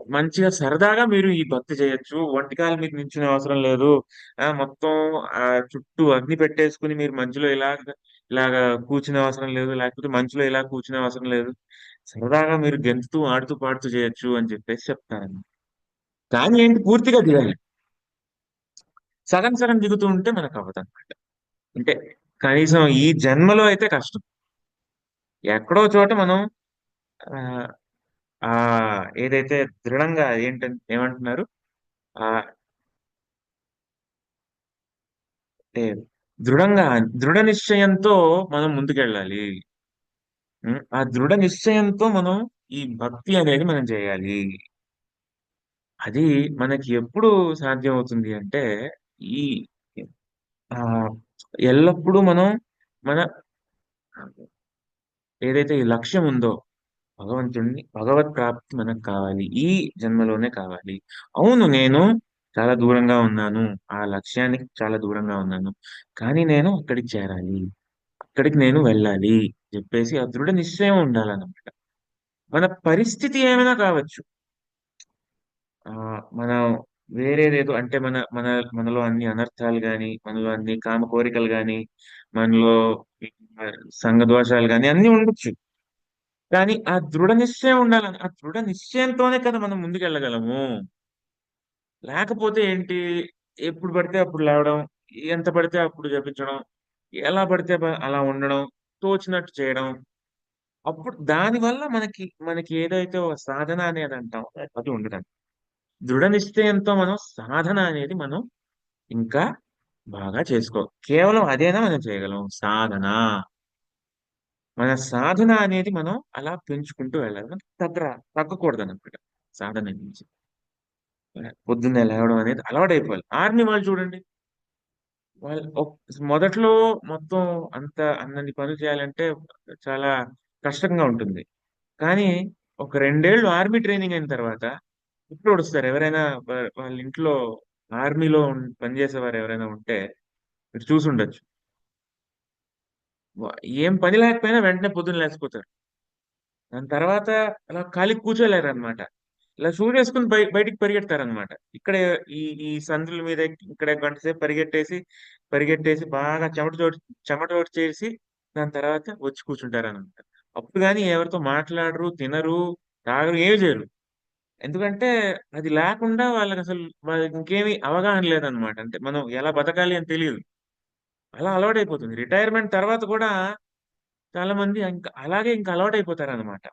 మంచిగా సరదాగా మీరు ఈ భక్తి చేయొచ్చు. ఒంటికాల మీద నించునే అవసరం లేదు. మొత్తం చుట్టూ అగ్ని పెట్టేసుకొని మీరు మధ్యలో ఇలాగా కూర్చునే అవసరం లేదు. లేకపోతే మంచులో ఇలా కూర్చునే అవసరం లేదు. సరదాగా మీరు గెంతుతూ, ఆడుతూ, పాడుతూ చేయొచ్చు అని చెప్పేసి చెప్తారండి. కానీ ఏంటి పూర్తిగా దిగాలి. సగం సగం దిగుతూ ఉంటే మనకవ్వదనమాట. అంటే కనీసం ఈ జన్మలో అయితే కష్టం. ఎక్కడో చోట మనం ఆహ్, ఏదైతే దృఢంగా ఏమంటున్నారు? ఆహ్, అంటే దృఢంగా దృఢ నిశ్చయంతో మనం ముందుకెళ్ళాలి. ఆ దృఢ నిశ్చయంతో మనం ఈ భక్తి అనేది మనం చేయాలి. అది మనకి ఎప్పుడు సాధ్యమవుతుంది అంటే, ఈ ఆహ్, ఎల్లప్పుడూ మనం మన ఏదైతే ఈ లక్ష్యం ఉందో భగవత్ ప్రాప్తి మనకు కావాలి. ఈ జన్మలోనే కావాలి. అవును. నేను చాలా దూరంగా ఉన్నాను. ఆ లక్ష్యానికి చాలా దూరంగా ఉన్నాను. కానీ నేను అక్కడికి చేరాలి. అక్కడికి నేను వెళ్ళాలి. చెప్పేసి ఆ దృఢ నిశ్చయం ఉండాలన్నమాట. మన పరిస్థితి ఏమైనా కావచ్చు. మనం వేరేదేదో అంటే మనలో అన్ని అనర్థాలు గాని, మనలో అన్ని కామ కోరికలు గాని, మనలో సంఘ దోషాలు గాని అన్నీ ఉండొచ్చు. కానీ ఆ దృఢ నిశ్చయం ఉండాలని. ఆ దృఢ నిశ్చయంతోనే కదా మనం ముందుకెళ్ళగలము. లేకపోతే ఏంటి, ఎప్పుడు పడితే అప్పుడు లేవడం, ఎంత పడితే అప్పుడు జపించడం, ఎలా పడితే అలా ఉండడం, తోచినట్టు చేయడం. అప్పుడు దానివల్ల మనకి ఏదైతే ఒక సాధన అనేది అంటాం అది ఉండదండి. దృఢ నిశ్చయంతో మనం సాధన అనేది మనం ఇంకా బాగా కేవలం అదేనా మనం చేయగలం. సాధన. మన సాధన అనేది మనం అలా పెంచుకుంటూ వెళ్ళాలి. తగ్గకూడదనమాట సాధన నుంచి. పొద్దున్నే లేవడం అనేది అలవాటైపోవాలి. ఆర్మీ వాళ్ళు చూడండి. వాళ్ళు మొదట్లో మొత్తం అన్నన్ని పనులు చేయాలంటే చాలా కష్టంగా ఉంటుంది. కానీ ఒక 2 ఏళ్ళు ఆర్మీ ట్రైనింగ్ అయిన తర్వాత ఇప్పుడొడుస్తారు. ఎవరైనా వాళ్ళ ఇంట్లో ఆర్మీలో పనిచేసేవారు ఎవరైనా ఉంటే మీరు చూసుండొచ్చు. వ ఏం పని లేకపోయినా వెంటనే పొద్దున్న లేసిపోతారు. దాని తర్వాత అలా ఖాళీగా కూర్చోలేరనమాట. ఇలా షూలేసుకొని బయటికి పరిగెడతారనమాట. ఇక్కడే ఈ ఈ సందుల మీద ఇక్కడే గంట సేపు పరిగెట్టేసి బాగా చెమటోడ్చేసి దాని తర్వాత వచ్చి కూర్చుంటారనమాట. అప్పుడు గాని ఎవరితో మాట్లాడరు, తినరు, తాగరు, ఏమి చేయరు. ఎందుకంటే అది లేకుండా వాళ్ళకింకేమి అవగాహన లేదనమాట. అంటే మనం ఎలా బతకాలి అని తెలీదు. అలా అలవాటైపోతుంది. రిటైర్మెంట్ తర్వాత కూడా చాలా మంది అలాగే ఇంక అలవాటైపోతారనమాట.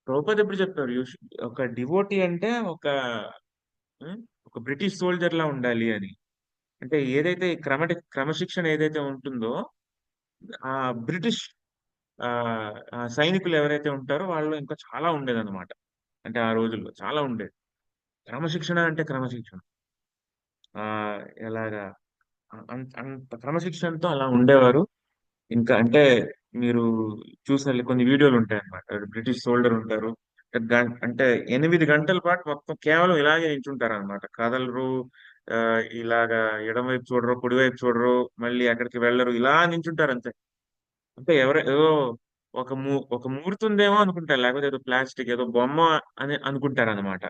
ప్రభుపాద ఎప్పుడు చెప్పారు. ఒక డివోటీ అంటే హ్మ్. ఒక బ్రిటిష్ సోల్జర్‌లా ఉండాలి అని. అంటే ఏదైతే క్రమశిక్షణ ఏదైతే ఉంటుందో, ఆ బ్రిటిష్ ఆ సైనికులు ఎవరైతే ఉంటారో వాళ్ళలో ఇంకా చాలా ఉండేదనమాట. అంటే ఆ రోజుల్లో చాలా ఉండేది. క్రమశిక్షణ అంటే క్రమశిక్షణ. ఎలాగా అంత క్రమశిక్షణతో అలా ఉండేవారు. ఇంకా అంటే మీరు చూసిన కొన్ని వీడియోలు ఉంటాయన్నమాట. బ్రిటిష్ సోల్డర్ ఉంటారు. అంటే 8 గంటల పాటు మొత్తం కేవలం ఇలాగే నించుంటారన్నమాట. కదలరు. ఇలాగా ఎడమ వైపు చూడరు, కుడి వైపు చూడరు, మళ్ళీ ఎక్కడికి వెళ్ళరు. ఇలా నించుంటారు అంతే. అంటే ఏదో ఒక మూర్తుందేమో అనుకుంటారు. లేకపోతే ఏదో ప్లాస్టిక్ ఏదో బొమ్మ అని అనుకుంటారన్నమాట.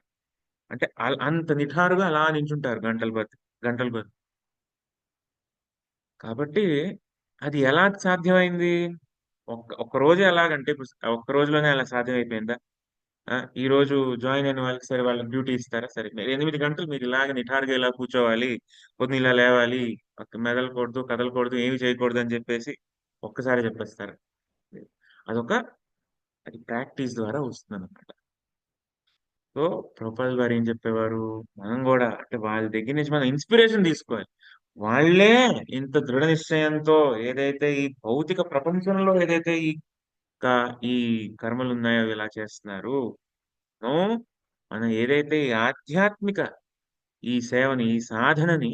అంటే అంత నిఠారుగా అలా నించుంటారు గంటల కొద్దీ, గంటల కొద్దీ. కాబట్టి అది ఎలా సాధ్యమైంది? ఒక్క రోజే ఎలాగంటే ఇప్పుడు ఒక్క రోజులోనే అలా సాధ్యమైపోయిందా? ఈ రోజు జాయిన్ అయిన వాళ్ళకి సరే వాళ్ళకి డ్యూటీ ఇస్తారా? సరే మీరు 8 గంటలు మీరు ఇలాగ నిఠారుగా ఇలా కూర్చోవాలి. పొద్దున ఇలా లేవాలి. మెదలకూడదు, కదలకూడదు, ఏమి చేయకూడదు అని చెప్పేసి ఒక్కసారి చెప్పేస్తారు. అదొక అది ప్రాక్టీస్ ద్వారా వస్తుందన్నమాట. సో, ప్రభుపాదులు గారు ఏం చెప్పేవారు? మనం గూడా అంటే వాళ్ళ దగ్గర నుంచి మనం ఇన్‌స్పిరేషన్ తీసుకోవాలి. వాళ్ళే ఇంత దృఢ నిశ్చయంతో ఏదైతే ఈ భౌతిక ప్రపంచంలో ఏదైతే క ఈ కర్మలున్నాయో అవి ఇలా చేస్తున్నారు. మనం మనం ఏదైతే ఈ ఆధ్యాత్మిక ఈ సేవని, ఈ సాధనని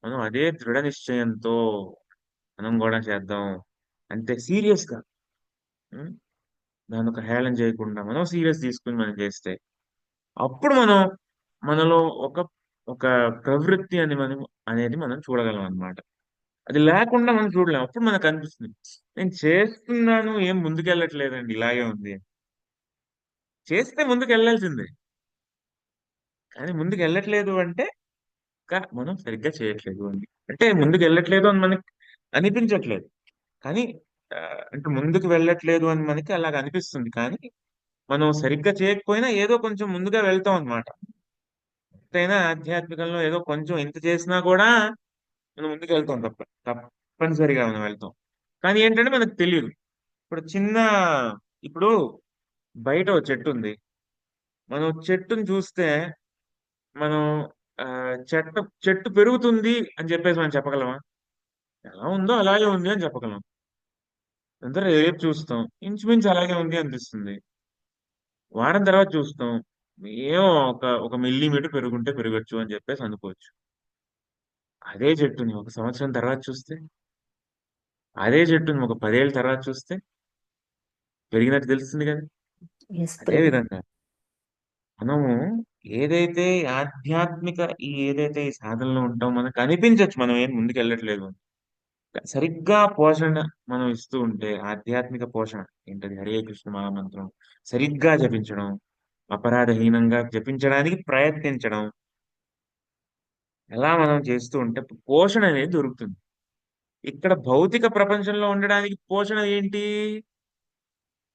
మనం అదే దృఢ నిశ్చయంతో మనం గూడా చేద్దాం. అంతే సీరియస్‌గా. హ్మ్. దాన్నొక హేళన చేయకుండా మనం సీరియస్ తీసుకొని మనం చేస్తే అప్పుడు మనం మనలో ఒక ఒక ప్రవృత్తి అని అనేది మనం చూడగలం అన్నమాట. అది లేకుండా మనం చూడలేం. అప్పుడు మనకనిపిస్తుంది. నేను చేస్తున్నాను ఏం ముందుకెళ్ళట్లేదండి. ఇలాగే ఉంది. చేస్తే ముందుకెళ్ళాల్సిందే. కానీ ముందుకెళ్ళట్లేదు అంటే మనం సరిగ్గా చేయట్లేదు అని. అంటే ముందుకెళ్ళట్లేదు అని మనకి అనిపించట్లేదు. కానీ అంటే ముందుకు వెళ్ళట్లేదు అని మనకి అలాగ అనిపిస్తుంది. కానీ మనం సరిగ్గా చేయకపోయినా ఏదో కొంచెం ముందుగా వెళ్తాం అన్నమాట. ఎంతైనా ఆధ్యాత్మికంలో ఏదో కొంచెం ఇంత చేసినా కూడా మనం ముందుకెళ్తాం తప్పనిసరిగా మనం వెళ్తాం. కానీ ఏంటంటే మనకు తెలీదు. ఇప్పుడు ఇప్పుడు బయట ఓ చెట్టుంది. మనం చెట్టుని చూస్తే మనం చెట్టు పెరుగుతుంది అని చెప్పేసి మనం చెప్పగలమా? ఎలా ఉందో అలాగే ఉంది అని చెప్పగలం. రేపు చూస్తాం. ఇంచుమించు అలాగే ఉంది అనిపిస్తుంది. వారం తర్వాత చూస్తాం. ఏమో ఒక మిల్లీమీటర్ పెరుగుంటే పెరగొచ్చు అని చెప్పేసి అనుకోవచ్చు. అదే చెట్టుని ఒక సంవత్సరం తర్వాత చూస్తే, అదే చెట్టుని ఒక 10 ఏళ్ల తర్వాత చూస్తే పెరిగినట్టు తెలుస్తుంది కదా! యెస్ అదే ప్రభు. విధంగా మనము ఏదైతే ఆధ్యాత్మిక ఏదైతే ఈ సాధనలో ఉంటామో మనకు అనిపించొచ్చు మనం ఏం ముందుకెళ్ళట్లేదు అని. సరిగ్గా పోషణ మనం ఇస్తూ ఉంటే ఆధ్యాత్మిక పోషణ ఏంటది హరే కృష్ణ మహామంత్రం సరిగ్గా జపించడం, అపరాధహీనంగా జపించడానికి ప్రయత్నించడం, ఎలా మనం చేస్తూ ఉంటే పోషణ అనేది దొరుకుతుంది. ఇక్కడ భౌతిక ప్రపంచంలో ఉండడానికి పోషణ ఏంటి?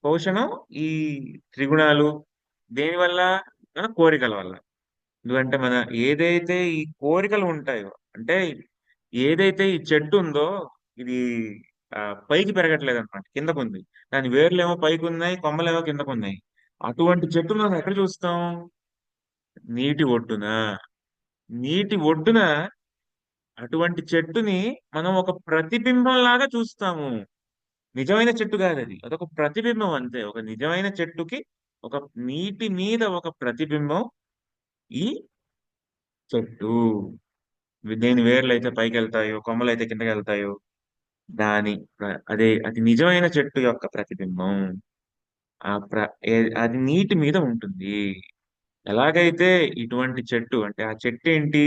పోషణం ఈ త్రిగుణాలు దేనివల్ల? మన కోరికల వల్ల. ఎందుకంటే ఏదైతే ఈ కోరికలు ఉంటాయో అంటే ఏదైతే ఈ చెట్టు ఉందో ఇది పైకి పెరగట్లేదన్నమాట. కిందకుంది. దాని వేర్లేమో పైకున్నాయి, కొమ్మలేమో కిందకున్నాయి. అటువంటి చెట్టును మనం ఎక్కడ చూస్తాం? నీటి ఒడ్డున. నీటి ఒడ్డున అటువంటి చెట్టుని మనం ఒక ప్రతిబింబంలాగా చూస్తాము. నిజమైన చెట్టు కాదది. అదొక ప్రతిబింబం అంతే. ఒక నిజమైన చెట్టుకి ఒక నీటి మీద ఒక ప్రతిబింబం ఈ చెట్టు. దేని వేర్లయితే పైకెళ్తాయో, కొమ్మలైతే కిందకెళ్తాయో అది నిజమైన చెట్టు యొక్క ప్రతిబింబం. ఆ ప్ర ఏ అది నీటి మీద ఉంటుంది. ఎలాగైతే ఇటువంటి చెట్టు అంటే ఆ చెట్టేంటి?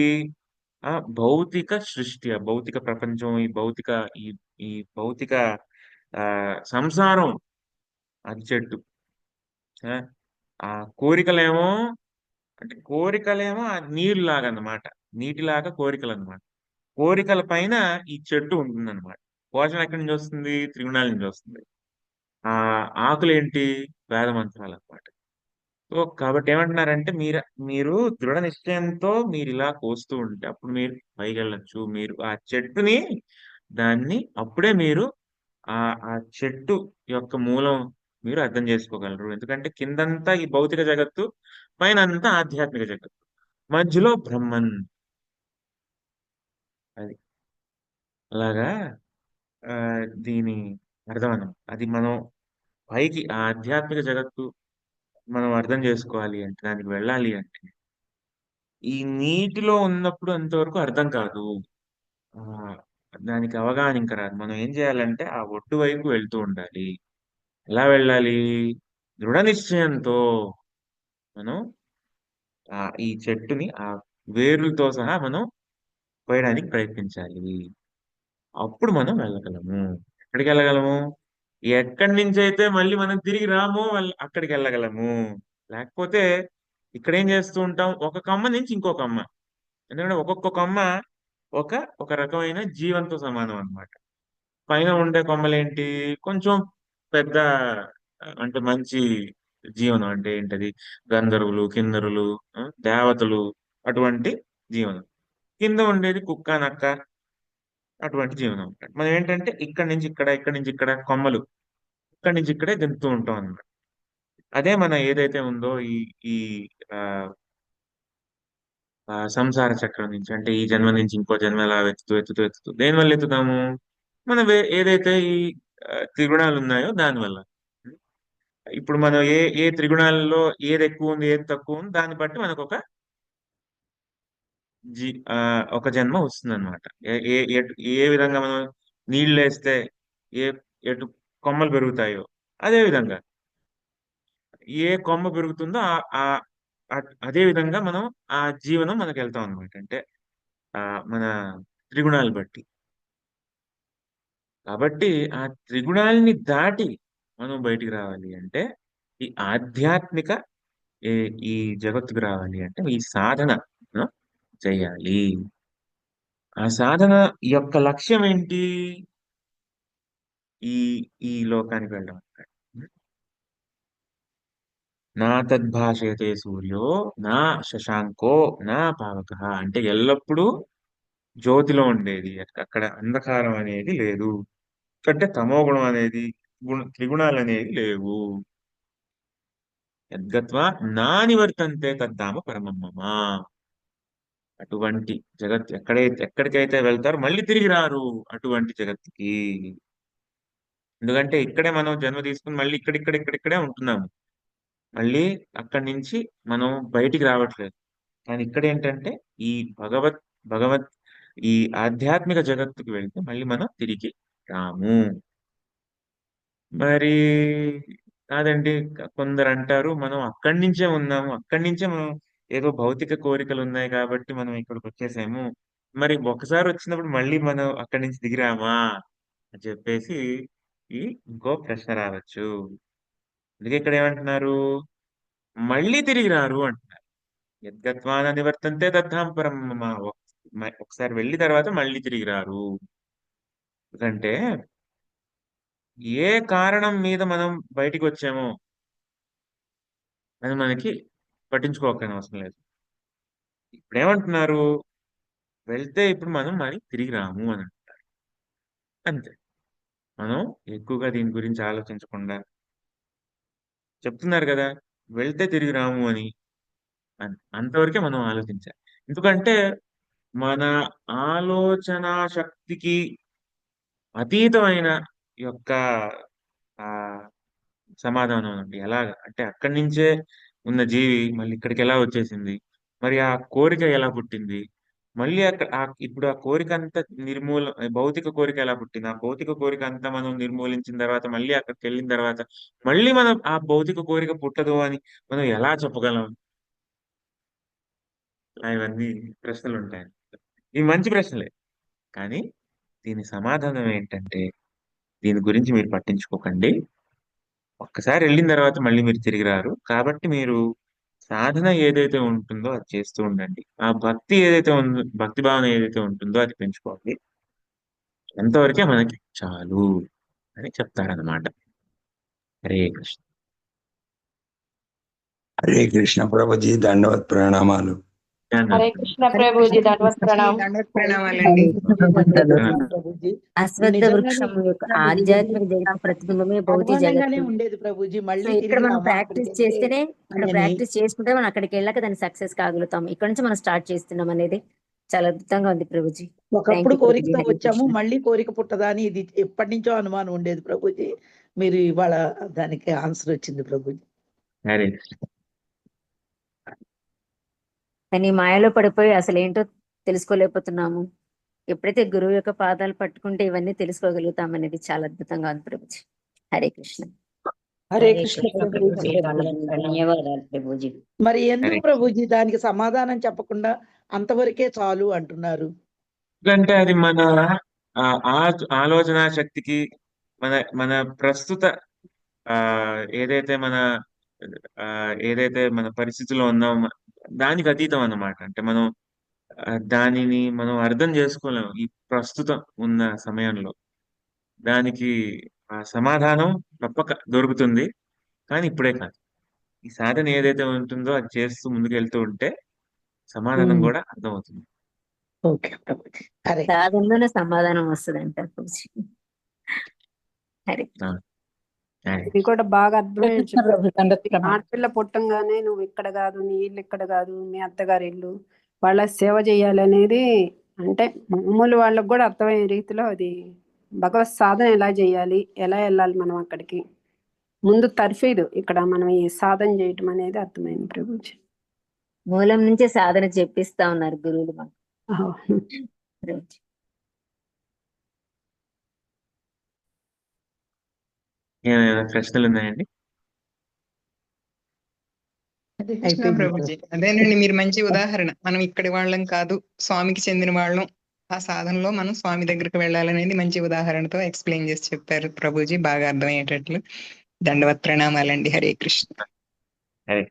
భౌతిక సృష్టి, ఆ భౌతిక ప్రపంచం, ఈ ఈ భౌతిక సంసారం అది చెట్టు. ఆ! ఆ కోరికలేమో కోరికలేమో నీరులాగన్నమాట. నీటిలాగా కోరికలన్నమాట. కోరికల పైన ఈ చెట్టు ఉంటుందన్నమాట. పోషణ ఎక్కడి నుంచొస్తుంది? త్రిగుణాల నుంచొస్తుంది. ఆకులేంటి? వేద మంత్రాలన్నమాట. సో, కాబట్టి ఏమంటున్నారంటే మీరు దృఢ నిశ్చయంతో మీరిలా కోస్తూ ఉంటే అప్పుడు మీరు పైకెళ్ళొచ్చు. మీరు ఆ చెట్టుని అప్పుడే మీరు ఆ చెట్టు యొక్క మూలం మీరు అర్థం చేసుకోగలరు. ఎందుకంటే కిందంతా ఈ భౌతిక జగత్తు, పైనంతా ఆధ్యాత్మిక జగత్తు. మధ్యలో బ్రహ్మన్. అది. అలాగా దీని అర్థమనమాట. అది మనం పైకి ఆ ఆధ్యాత్మిక జగత్తు మనం అర్థం చేసుకోవాలి అంటే, దానికి వెళ్ళాలి అంటే ఈ నీటిలో ఉన్నప్పుడు అంతవరకు అర్థం కాదు. ఆ దానికి అవగాహన ఇంకా రాదు. మనం ఏం చేయాలంటే ఆ ఒడ్డు వైపు వెళ్తూ ఉండాలి. ఎలా వెళ్ళాలి? దృఢ నిశ్చయంతో మనం ఈ చెట్టుని ఆ వేర్లతో సహా మనం కోయడానికి ప్రయత్నించాలి. అప్పుడు మనం వెళ్ళగలము. ఎక్కడికి వెళ్ళగలము? ఎక్కడి నుంచి అయితే మళ్ళీ మనం తిరిగి రామో అక్కడికి వెళ్ళగలము. లేకపోతే ఇక్కడ ఏం చేస్తూ ఉంటాం? ఒక కమ్మ నుంచి ఇంకో కమ్మ. ఎందుకంటే ఒక్కొక్క కొమ్మ ఒక ఒక రకమైన జీవంతో సమానం అన్నమాట. పైన ఉండే కొమ్మలేంటి? కొంచెం పెద్ద అంటే మంచి జీవనం అంటే ఏంటది? గంధర్వులు, కిన్నరులు, దేవతలు అటువంటి జీవనం. కింద ఉండేది కుక్క, నక్క అటువంటి జీవనం అన్నమాట. మనం ఏంటంటే ఇక్కడి నుంచి ఇక్కడ, ఇక్కడి నుంచి ఇక్కడ కొమ్మలు, ఇక్కడి నుంచి ఇక్కడే దింపుతూ ఉంటాం అన్నమాట. అదే మన ఏదైతే ఉందో ఈ ఈ ఆహ్, సంసార చక్రం నుంచి అంటే ఈ జన్మ నుంచి ఇంకో జన్మ ఎలా వెతుకుతూ దేనివల్ల ఎత్తుతాము? మనం ఏదైతే ఈ త్రిగుణాలు ఉన్నాయో దానివల్ల. ఇప్పుడు మనం ఏ ఏ త్రిగుణాలలో ఏది ఎక్కువ ఉంది, ఏది తక్కువ ఉంది దాన్ని బట్టి మనకొక ఒక జన్మ వస్తుందన్నమాట. ఏ ఏ ఎటు ఏ విధంగా మనం నీళ్ళేస్తే ఏ ఎటు కొమ్మలు పెరుగుతాయో అదే విధంగా ఏ కొమ్మ పెరుగుతుందో అదే విధంగా మనం ఆ జీవనం మనకెళ్తాం అన్నమాట. అంటే మన త్రిగుణాలు బట్టి. కాబట్టి ఆ త్రిగుణాల్ని దాటి మనం బయటికి రావాలి అంటే ఈ ఆధ్యాత్మిక ఈ ఈ జగత్తుకు రావాలి అంటే ఈ సాధన ఆ, చేయాలి. ఆ సాధన యొక్క లక్ష్యం ఏంటి? ఈ ఈ లోకానికి వెళ్ళడం అన్నమాట. నా తద్భాషయతే సూర్యో నా శశాంకో నా పావకః అంటే ఎల్లప్పుడూ జ్యోతిలో ఉండేది. అక్కడ అంధకారం అనేది లేదు. అంటే తమో గుణం అనేది త్రిగుణాలనేవి లేవు. యద్గత్వా నా నివర్తంతే తద్ధామ పరమం మమ. అటువంటి జగత్ ఎక్కడికైతే వెళ్తారో మళ్ళీ తిరిగి రారు అటువంటి జగత్తుకి. ఎందుకంటే ఇక్కడే మనం జన్మ తీసుకుని మళ్ళీ ఇక్కడిక్కడే ఉంటున్నాము. మళ్ళీ అక్కడి నుంచి మనం బయటికి రావట్లేదు. కానీ ఇక్కడ ఏంటంటే ఈ భగవత్ ఈ ఆధ్యాత్మిక జగత్తుకు వెళ్తే మళ్ళీ మనం తిరిగి రాము. మరి కాదండి. కొందరు అంటారు మనం అక్కడి నుంచే ఉన్నాము. అక్కడి నుంచే మనం ఏదో భౌతిక కోరికలు ఉన్నాయి కాబట్టి మనం ఇక్కడికి వచ్చేసాము. మరి ఒకసారి వచ్చినప్పుడు మళ్ళీ మనం అక్కడి నుంచి దిగిరామా అని చెప్పేసి ఈ ఇంకో ప్రశ్న రావచ్చు. అందుకే ఇక్కడ ఏమంటున్నారు? మళ్ళీ తిరిగి రారు అంటున్నారు. యద్గత్వాన నివర్తంతే తద్ధామ పరం మమ. ఒకసారి వెళ్ళి తర్వాత మళ్ళీ తిరిగి రారు. ఎందుకంటే ఏ కారణం మీద మనం బయటికి వచ్చామో అది మనకి పట్టించుకోకని అవసరం లేదు. ఇప్పుడేమంటున్నారు? వెళ్తే ఇప్పుడు మనం మరి తిరిగి రాము అని అంటారు. అంతే. మనం ఎక్కువగా దీని గురించి ఆలోచించకుండా చెప్తున్నారు కదా! వెళ్తే తిరిగి రాము అని. అంతవరకే మనం ఆలోచించాలి. ఎందుకంటే మన ఆలోచనా శక్తికి అతీతమైన యొక్క ఆహ్, సమాధానం అండి. ఎలాగా? అంటే అక్కడి నుంచే ఉన్న జీవి మళ్ళీ ఇక్కడికెలా వచ్చేసింది? మరి ఆ కోరిక ఎలా పుట్టింది? మళ్ళీ ఇప్పుడు ఆ కోరికంతా భౌతిక కోరిక ఎలా పుట్టింది? ఆ భౌతిక కోరికంతా మనం నిర్మూలించిన తర్వాత మళ్ళీ అక్కడికెళ్ళిన తర్వాత మళ్ళీ మనం ఆ భౌతిక కోరిక పుట్టదు అని మనం ఎలా చెప్పగలం? ఇవన్నీ ప్రశ్నలుంటాయి. ఇవి మంచి ప్రశ్నలే. కానీ దీని సమాధానం ఏంటంటే దీని గురించి మీరు పట్టించుకోకండి. ఒక్కసారి ఎళ్ళిన తర్వాత మళ్ళీ మీరు తిరిగి రారు. కాబట్టి మీరు సాధన ఏదైతే ఉంటుందో అది చేస్తూ ఉండండి. ఆ భక్తి ఏదైతే ఉందో భక్తి భావన ఏదైతే ఉంటుందో అది పెంచుకోండి. అంతవరకే మనకి చాలు అని చెప్తారనమాట. హరే కృష్ణ. హరే కృష్ణ ప్రభుజీ, దండవత్ ప్రణామాలు. హరే కృష్ణ హరే కృష్ణ ప్రభుజీ దండవత్ ప్రభుజీ, ప్రణామం. దండవత్ ప్రణామాలండి. ప్రభుజీ అశ్వత్థ నిజంగానే వృక్షం యొక్క ప్రభుజీ ఆధ్యాత్మిక జగత్ ప్రతిబింబమే భౌతిక అనుమానంగానే జగత్తు. ఉండేది ప్రభుజీ, సో మళ్ళీ ఇక్కడ తిరిగి మనం రామా ప్రాక్టీస్ అక్కడికి వెళ్తే చేస్తేనే, ఇక్కడ అని. ప్రాక్టీస్ చేసుకుంటే మనం అక్కడికి వెళ్ళాక దాన్ని సక్సెస్ కాగలుగుతాం. ఇక్కడ నుంచి మనం స్టార్ట్ చేస్తున్నాం అనేది చాలా అద్భుతంగా ఉంది ప్రభుజీ. థ్యాంక్ ఒకప్పుడు యూ ప్రభుజీ. కోరికతో హరే వచ్చాము, కృష్ణ. మళ్ళీ కోరిక పుట్టదా అని ఇది ఎప్పటి నుంచో అనుమానం ఉండేది ప్రభుజీ. మీరు ఇవాళ దానికి ఆన్సర్ వచ్చింది ప్రభుజీ. హరే కృష్ణ. కానీ ఈ మాయలో పడిపోయి అసలు ఏంటో తెలుసుకోలేకపోతున్నాము. ఎప్పుడైతే గురువు యొక్క పాదాలు పట్టుకుంటే ఇవన్నీ తెలుసుకోగలుగుతాం అనేది చాలా అద్భుతంగా ఉంది ప్రభుజీ. హరే కృష్ణ. హరే కృష్ణ ప్రభుజీ. ధన్యవాదాలు ప్రభుజీ. మరి ఎందుకు హరే ప్రభుజీ దానికి సమాధానం చెప్పకుండా అంతవరకే చాలు అంటున్నారు? ఎందుకంటే అది మన ఆలోచన శక్తికి మన మన ప్రస్తుత ఆ ఏదైతే మన ఏదైతే మన పరిస్థితిలో ఉన్నామో దానికి అతీతం అన్నమాట. అంటే మనం దానిని మనం అర్థం చేసుకోలేము ఈ ప్రస్తుతం ఉన్న సమయంలో. దానికి ఆ సమాధానం తప్పక దొరుకుతుంది, కానీ ఇప్పుడే కాదు. ఈ సాధన ఏదైతే ఉంటుందో అది చేస్తూ ముందుకు వెళ్తూ ఉంటే సమాధానం కూడా అర్థమవుతుంది. ఓకే ప్రభుజీ. హరే సాధనలోనే సమాధానం వస్తుంది అంటారు ప్రభుజీ. హరే హరే ఇది కూడా బాగా అర్థమైంది కృష్ణ ప్రభుజీ. దండోత్ప్రణామం. ఆడపిల్ల పుట్టంగానే నువ్వు ఇక్కడ కాదు, నీ ఇల్లు ఇక్కడ కాదు, మీ అత్తగారి ఇల్లు, వాళ్ళ సేవ చేయాలి అనేది, అంటే మామూలు వాళ్ళకు కూడా అర్థమయ్యే రీతిలో అది భగవత్ సాధన ఎలా చేయాలి, ఎలా వెళ్ళాలి మనం అక్కడికి, ముందు తర్ఫీదు ఇక్కడ మనం ఈ సాధన చేయటం అనేది అర్థమైంది ప్రభుజీ. మూలం నుంచే సాధన చెప్పిస్తా ఉన్నారు గురువులు మాకు. ప్రభుజీ. ఏమైనా ప్రశ్నలు ఉన్నాయండి? కృష్ణ అయిపోయింది ప్రభుజీ, అదేనండి మీరు మంచి ఉదాహరణ. మనం ఇక్కడి వాళ్ళం కాదు, స్వామికి చెందిన వాళ్ళం. ఆ సాధనలో మనం స్వామి దగ్గరికి వెళ్ళాలనేది మంచి ఉదాహరణతో ఎక్స్ప్లెయిన్ చేసి చెప్పారు ప్రభుజీ, బాగా అర్థమయ్యేటట్లు. దండవత్ ప్రణామాలండి. హరే కృష్ణ. హరే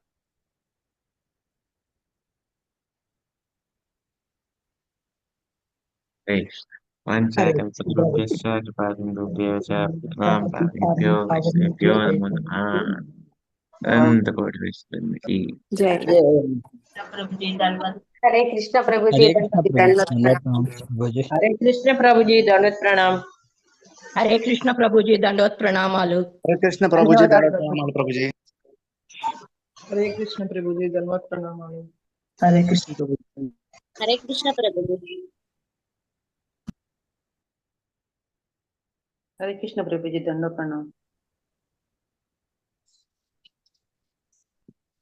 హరే కృష్ణ. వాంఛాకల్పతరుభ్యశ్చ కృపాసింధుభ్యో చ పతితానాం పావనేభ్యో వైష్ణవేభ్యో నమో నమః. అనంతకోటి వైష్ణవునికి జై హరే కృష్ణ ప్రభుజీ. హరే కృష్ణ ప్రభుజీ దండవత్ ప్రణామ్. హరే కృష్ణ ప్రభుజీ దండవత్ ప్రణామాలు. హరే కృష్ణ ప్రభుజీ దండవత్ ప్రణామాలు ప్రభుజీ. హరే కృష్ణ ప్రభుజీ దండవత్ ప్రణామాలు. హరే కృష్ణ ప్రభుజీ. హరే కృష్ణ ప్రభుజీ. హరే కృష్ణ ప్రభుజీ దండవత్ ప్రణామ్.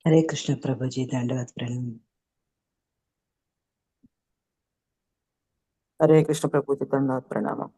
హరే కృష్ణ ప్రభుజీ దండవత్ ప్రణామం. హరే కృష్ణ ప్రభుజీ దండవత్ ప్రణామం.